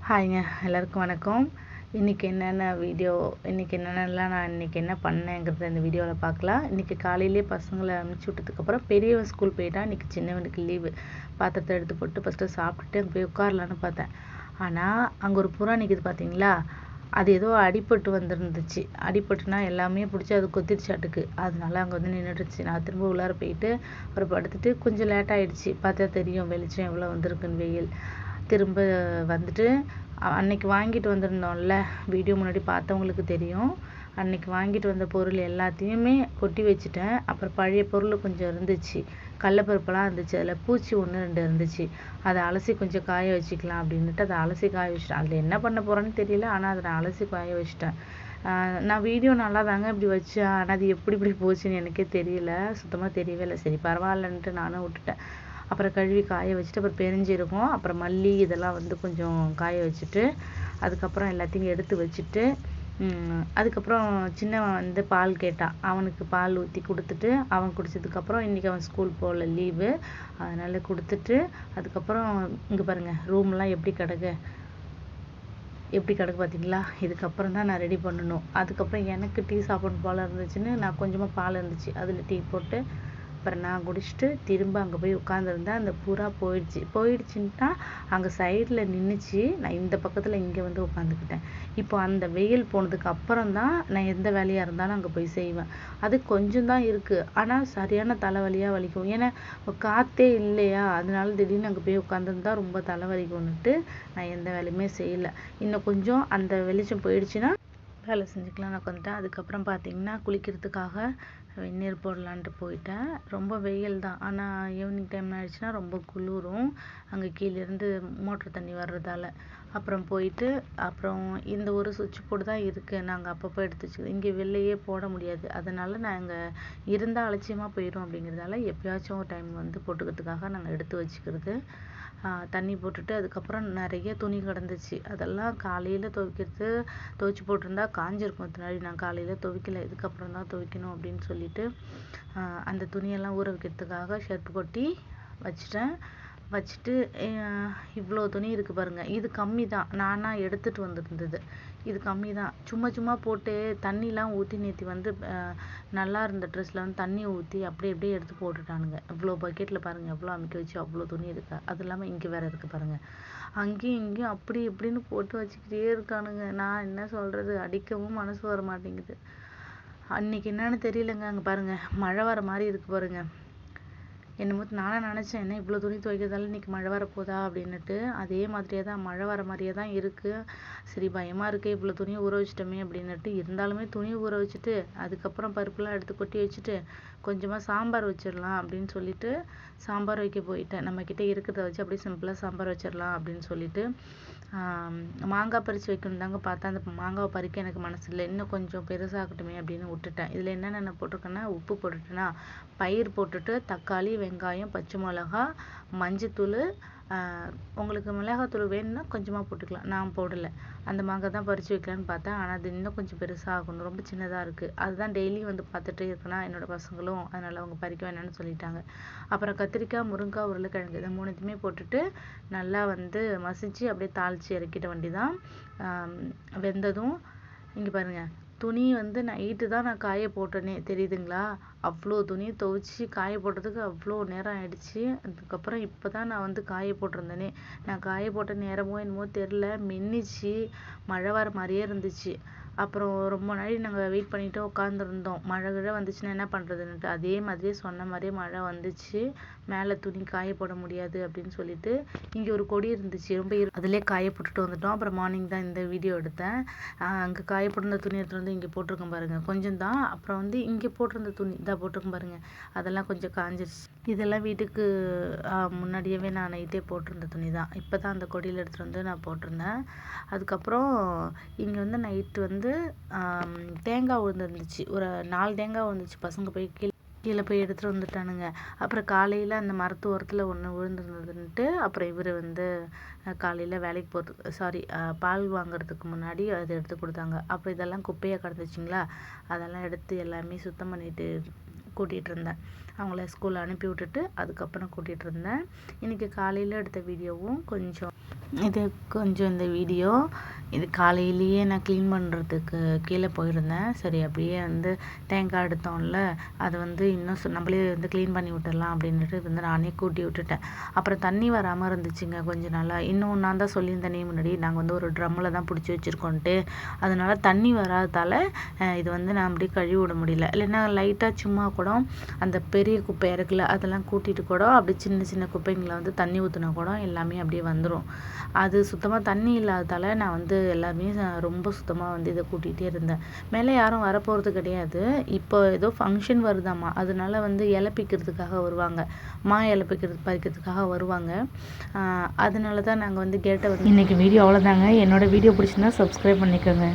ஹாய்ங்க, எல்லாருக்கும் வணக்கம். இன்றைக்கி என்னென்னலாம் நான் இன்றைக்கி என்ன பண்ணேங்கிறத இந்த வீடியோவில் பார்க்கலாம். இன்றைக்கி காலையிலேயே பசங்களை அனுப்பிச்சி விட்டதுக்கப்புறம் பெரியவன் ஸ்கூல் போயிட்டான். இன்றைக்கி சின்னவனுக்கு லீவு. பாத்திரத்தை எடுத்து போட்டு ஃபஸ்ட்டு சாப்பிட்டுட்டு அங்கே போய் உட்காரலான்னு பார்த்தேன். ஆனால் அங்கே ஒரு புறா நிற்கிது பார்த்தீங்களா, அது ஏதோ அடிபட்டு வந்துருந்துச்சு. அடிபட்டுனா எல்லாமே பிடிச்சி அது கொத்திடுச்சாட்டுக்கு. அதனால அங்கே வந்து நின்றுடுச்சு. நான் திரும்ப உள்ளார போயிட்டு அப்புறம் படுத்துட்டு கொஞ்சம் லேட் ஆகிடுச்சு. பார்த்தா தெரியும் வெளிச்சம் எவ்வளோ வந்திருக்குன்னு, வெயில். திரும்ப வந்துட்டு அன்னைக்கு வாங்கிட்டு வந்திருந்தோம்ல, வீடியோ முன்னாடி பார்த்தவங்களுக்கு தெரியும். அன்னைக்கு வாங்கிட்டு வந்த பொருள் எல்லாத்தையுமே கொட்டி வச்சுட்டேன். அப்புறம் பழைய பொருள் கொஞ்சம் இருந்துச்சு, கடலப்பருப்பெல்லாம் இருந்துச்சு. அதில் பூச்சி 1-2 இருந்துச்சு. அதை அலசி கொஞ்சம் காய வச்சுக்கலாம் அப்படின்ட்டு அதை அலசி காய வச்சுட்டேன். அதில் என்ன பண்ண போகிறேன்னு தெரியல, ஆனால் அதை நான் அலசி காய வச்சுட்டேன். நான் வீடியோ நல்லா தாங்க இப்படி வச்சேன், ஆனால் அது இப்படி போச்சுன்னு எனக்கே தெரியல, சுத்தமாக தெரியவே இல்லை. சரி பரவாயில்லன்ட்டு நானும் விட்டுட்டேன். அப்புறம் கழுவி காய வச்சுட்டு அப்புறம் பெருஞ்சீரகம் அப்புறம் மல்லி இதெல்லாம் வந்து கொஞ்சம் காய வச்சுட்டு அதுக்கப்புறம் எல்லாத்தையும் எடுத்து வச்சுட்டு அதுக்கப்புறம் சின்னவன் வந்து பால் கேட்டான். அவனுக்கு பால் ஊற்றி கொடுத்துட்டு அவன் குடித்ததுக்கப்புறம் இன்றைக்கி அவன் ஸ்கூல் போகல, லீவு. அதனால் கொடுத்துட்டு அதுக்கப்புறம் இங்கே பாருங்கள் ரூம்லாம் எப்படி கிடக்கு பார்த்தீங்களா. இதுக்கப்புறம் தான் நான் ரெடி பண்ணணும். அதுக்கப்புறம் எனக்கு டீ சாப்பிடணும் போல் இருந்துச்சுன்னு நான் கொஞ்சமாக பால் இருந்துச்சு, அதில் டீ போட்டு அப்புறம் நான் குடிச்சிட்டு திரும்ப அங்கே போய் உட்காந்துருந்தேன். அந்த புறா போயிடுச்சுன்ட்டா அங்கே சைடில் நின்றுச்சு. நான் இந்த பக்கத்தில் இங்கே வந்து உட்காந்துக்கிட்டேன். இப்போ அந்த வெயில் போனதுக்கு அப்புறம் தான் நான் எந்த வேலையாக இருந்தாலும் அங்கே போய் செய்வேன். அது கொஞ்சம் தான் இருக்குது, ஆனால் சரியான தலைவலியாக வலிக்கும். ஏன்னா காற்றே இல்லையா, அதனால திடீர்னு அங்கே போய் உட்காந்துருந்தா ரொம்ப தலைவலிக்கும்னுட்டு நான் எந்த வேலையுமே செய்யலை. இன்னும் கொஞ்சம் அந்த வெளிச்சம் போயிடுச்சுன்னா வேலை செஞ்சுக்கலாம் நான் உட்காந்துட்டேன். அதுக்கப்புறம் பார்த்தீங்கன்னா குளிக்கிறதுக்காக வெந்நீர் போடலான்ட்டு போயிட்டேன். ரொம்ப வெயில் தான், ஆனால் ஈவினிங் டைம் ஆயிடுச்சுன்னா ரொம்ப குளிரும் அங்கே கீழேருந்து மோட்டர் தண்ணி வர்றதால. அப்புறம் போயிட்டு அப்புறம் இந்த ஒரு சுவிட்ச் போர்டு தான் இருக்குது, நாங்கள் அப்பப்போ எடுத்து வச்சுக்கிறோம். இங்கே வெளிலையே போட முடியாது, அதனால் நாங்கள் இருந்தால் அலட்சியமாக போயிடும் அப்படிங்கிறதால எப்பயாச்சும் ஒரு டைம் வந்து போட்டுக்கிறதுக்காக நாங்கள் எடுத்து வச்சுக்கிறது. தண்ணி போட்டுட்டு அதுக்கப்புறம் நிறைய துணி கிடந்துச்சு. அதெல்லாம் காலையில் துவைச்சி போட்டிருந்தா காஞ்சிருக்கும். முன்னாடி நான் காலையில் துவைக்கல, இதுக்கப்புறம் தான் துவைக்கணும் அப்படின்னு சொல்லிட்டு அந்த துணியெல்லாம் ஊற வைக்கிறதுக்காக ஷர்ட் கொட்டி வச்சுட்டு இவ்வளோ துணி இருக்குது பாருங்கள். இது கம்மி தான், நானாக எடுத்துகிட்டு வந்துருந்தது. இது கம்மி தான், சும்மா போட்டு தண்ணிலாம் ஊற்றி நேற்று வந்து நல்லா இருந்த ட்ரெஸ்ஸில் வந்து தண்ணி ஊற்றி அப்படியே எடுத்து போட்டுட்டானுங்க. இவ்வளோ பக்கெட்டில் பாருங்கள், எவ்வளோ அமைக்க வச்சு அவ்வளோ துணி இருக்கா. அது இல்லாமல் இங்கே வேறு இருக்குது பாருங்கள். அங்கேயும் இங்கேயும் அப்படி இப்படின்னு போட்டு வச்சுக்கிட்டே இருக்கானுங்க. நான் என்ன சொல்கிறது, அடிக்கவும் மனசு வர மாட்டேங்குது. அன்றைக்கி என்னன்னு தெரியலங்க. அங்கே பாருங்கள் மழை வர மாதிரி இருக்குது பாருங்கள். என்னமோ நானே நினச்சேன், என்ன இவ்வளோ துணி துவைக்கிறதால இன்றைக்கி மழை வரப்போதா அப்படின்னுட்டு. அதே மாதிரியே தான் மழை வர மாதிரியே தான் இருக்குது. சரி பயமாக இருக்குது, இவ்வளோ துணியை ஊற வச்சிட்டோமே அப்படின்னுட்டு. இருந்தாலுமே துணியை ஊற வச்சுட்டு அதுக்கப்புறம் பருப்புலாம் எடுத்து கொட்டி வச்சுட்டு கொஞ்சமாக சாம்பார் வச்சிடலாம் அப்படின்னு சொல்லிட்டு சாம்பார் வைக்க போயிட்டேன். நம்மக்கிட்ட இருக்கிறத வச்சு அப்படியே சிம்பிளாக சாம்பார் வச்சிடலாம் அப்படின்னு சொல்லிட்டு மாங்காய் பறித்து வைக்கணும் தாங்க பார்த்தா, அந்த மாங்காவை பறிக்க எனக்கு மனசு இல்லை. இன்னும் கொஞ்சம் பெருசாகட்டுமே அப்படின்னு விட்டுட்டேன். இதில் என்னென்ன போட்டிருக்கேன்னா உப்பு போட்டுட்டேன்னா, பயிர் போட்டுட்டு தக்காளி வெங்காயம் பச்சை மிளகா மஞ்சத்தூள், உங்களுக்கு மிளகாத்தூள் வேணும்னா கொஞ்சமாக போட்டுக்கலாம், நான் போடலை. அந்த மாங்காய் தான் பறித்து வைக்கலான்னு பார்த்தேன், ஆனால் அது இன்னும் கொஞ்சம் பெருசாகணும், ரொம்ப சின்னதாக இருக்குது. அதுதான் டெய்லி வந்து பார்த்துட்டே இருக்கேன்னா என்னோடய பசங்களும், அதனால் அவங்க பறிக்க வேணாம்னு சொல்லிட்டாங்க. அப்புறம் கத்திரிக்காய் முருங்காய் உருளைக்கிழங்கு இதை மூணுத்தையுமே போட்டுட்டு நல்லா வந்து மசிச்சு அப்படியே தாளித்து இறக்கிட்ட வண்டி தான். வெந்ததும் இங்கே பாருங்கள், துணி வந்து நைட்டு தான் நான் காய போட்டேனே, தெரியுதுங்களா. அவ்வளோ துணி துவைச்சி காய போடுறதுக்கு அவ்வளோ நேரம் ஆயிடுச்சு. அதுக்கப்புறம் இப்போ தான் நான் வந்து காய போட்டிருந்தேனே. நான் காய போட்ட நேரமோ என்னமோ தெரில, மின்னிச்சு மழை வர மாதிரியே இருந்துச்சு. அப்புறம் ரொம்ப நாள் நாங்கள் வெயிட் பண்ணிட்டு உட்காந்துருந்தோம், மழை வந்துச்சுன்னா என்ன பண்ணுறதுன்னுட்டு. அதே மாதிரியே சொன்ன மாதிரியே மழை வந்துச்சு. மேலே துணி காய போட முடியாது அப்படின்னு சொல்லிட்டு இங்கே ஒரு கொடி இருந்துச்சு, ரொம்ப அதிலே காய போட்டுட்டு வந்துட்டோம். அப்புறம் மார்னிங் தான் இந்த வீடியோ எடுத்தேன். அங்கே காய போட்டிருந்த துணி எடுத்துகிட்டு வந்து இங்கே போட்டிருக்கேன் பாருங்கள், கொஞ்சம் தான். அப்புறம் வந்து இங்கே போட்டிருந்த துணி இதாக போட்டிருக்கேன் பாருங்கள், அதெல்லாம் கொஞ்சம் காஞ்சிருச்சு. இதெல்லாம் வீட்டுக்கு முன்னாடியே நான் நைட்டே போட்டிருந்த துணி தான். இப்போ தான் அந்த கொடியில் எடுத்துகிட்டு வந்து நான் போட்டிருந்தேன். அதுக்கப்புறம் இங்கே வந்து நைட்டு வந்து தேங்காய் விழுந்துருந்துச்சு, ஒரு 4 தேங்காய் விழுந்துச்சு. பசங்க போய் கீழே போய் எடுத்துகிட்டு வந்துட்டானுங்க. அப்புறம் காலையில் அந்த மரத்து ஓரத்தில் ஒன்று விழுந்துருந்ததுன்ட்டு அப்புறம் இவர் வந்து காலையில் வேலைக்கு போகிறதுக்கு பால் வாங்குறதுக்கு முன்னாடி அதை எடுத்து கொடுத்தாங்க. அப்புறம் இதெல்லாம் குப்பையாக கிடந்துச்சிங்களா, அதெல்லாம் எடுத்து எல்லாமே சுத்தம் பண்ணிட்டு கூட்டிகிட்டு இருந்தேன். அவங்கள ஸ்கூல் அனுப்பி விட்டுட்டு அதுக்கப்புறம் கூட்டிகிட்டு இருந்தேன். இன்றைக்கி காலையில் எடுத்த வீடியோவும் கொஞ்சம் இந்த வீடியோ இது காலையிலேயே நான் க்ளீன் பண்ணுறதுக்கு கீழே போயிருந்தேன். சரி அப்படியே வந்து தேங்காய் எடுத்தோம்ல அது வந்து இன்னும் நம்மளே வந்து க்ளீன் பண்ணி விட்டுடலாம் அப்படின்ட்டு வந்து நானே கூட்டி விட்டுட்டேன். அப்புறம் தண்ணி வராமல் இருந்துச்சுங்க கொஞ்சம் நாளாக. இன்னும் நான் தான் சொல்லியிருந்தேனே முன்னாடி நாங்கள் வந்து ஒரு ட்ரம்மில் தான் பிடிச்சி வச்சுருக்கோன்ட்டு. அதனால் தண்ணி வராததால் இது வந்து நான் அப்படியே கழுவி விட முடியல. இல்லைன்னா லைட்டாக சும்மா கூட அந்த பெரிய குப்பை இருக்குல்ல அதெல்லாம் கூட்டிகிட்டு கூட அப்படி சின்ன சின்ன குப்பைங்களை வந்து தண்ணி ஊற்றினா கூட எல்லாமே அப்படியே வந்துடும். அது சுத்தமாக தண்ணி இல்லாததால் நான் வந்து எல்லாமே ரொம்ப சுத்தமாக வந்து இதை கூட்டிகிட்டே இருந்தேன். மேலே யாரும் வரப்போகிறது கிடையாது. இப்போ ஏதோ ஃபங்க்ஷன் வருதாம்மா, அதனால வந்து இலை பிக்கிறதுக்காக வருவாங்க, இலை பறிக்கிறதுக்காக வருவாங்க. அதனால தான் நாங்கள் வந்து கேட்டை வந்து இன்றைக்கி வீடியோ அவ்வளோதாங்க. என்னோடய வீடியோ பிடிச்சிருந்தா சப்ஸ்கிரைப் பண்ணிக்கோங்க.